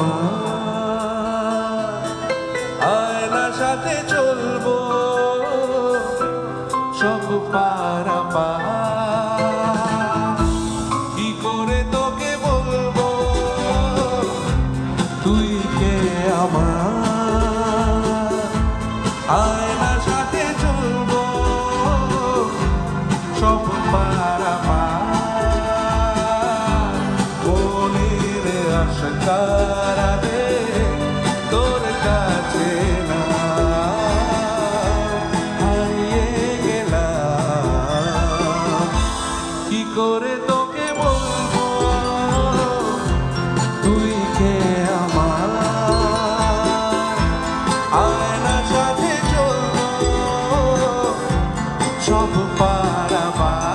আমার, আয়নার সাথে চলবো সব পারাপার। কি করে তোকে বলবো তুই কে আমার, আয়নার সাথে চলবো সব পারাপার। মনের আশা কারাবে তোর কাছে না হারিয়ে গেলাম। কি করে তোকে বলবো তুই কে আমার, আয়নার সাথে চলবো সব পারাপার।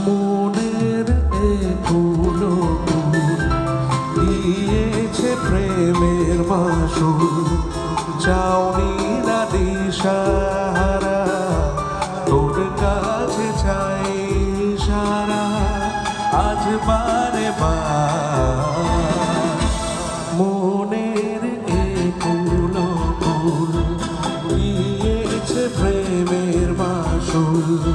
মনের এগুলো দিয়েছে প্রেমের মাসুল, চাওনি না দিশাহারা তোর কাছে চাই সারা। আজ বারে বার মনের এগুলো দিয়েছে প্রেমের মাসুল,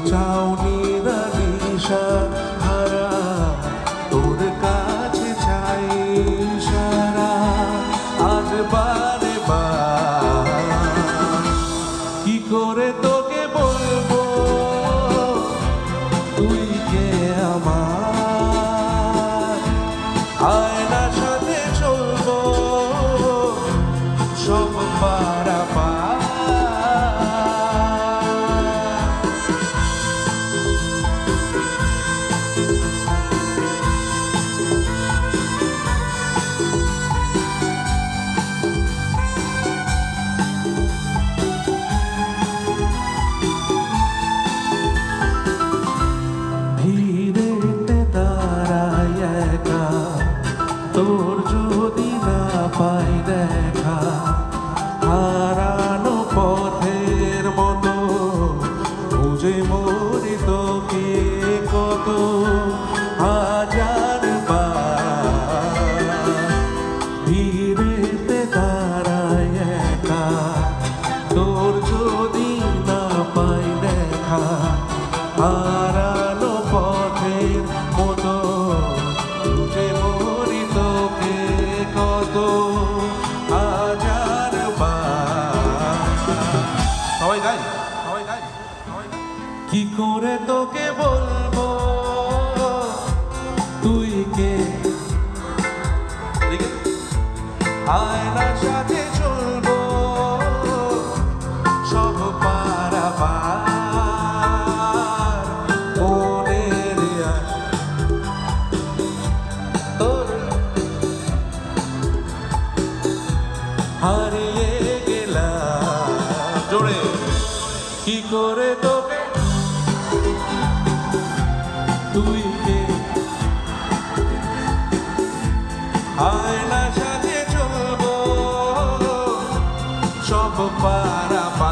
চাওনি না দিশাহারা তোর কাছে চাই সারা। আজ বারে বার কি করে তোকে বলবো তুই কে আমার, আয়নার সাথে চলবো সব পারাপার। ভিড়েতে দাঁড়াই একা তোর যদি না পাই দেখা, হারানো পথের মতো খুঁজে মরি তোকে কত হাজার বার। ভিড়েতে দাঁড়াই একা তোর যদি না পাই দেখা, হারানো পথের মতো খুঁজে মরি তোকে কত হাজার বার। সবাই গাই, সবাই গাই। কি করে তোকে বলবো তুই কে, আয়নার সাথে চলবো সব পারাপার। মনের তোর হারিয়ে গেলাম জোরে। কি করে তোকে তুই কে, আয়নার সাথে চলবো সব পারাপার।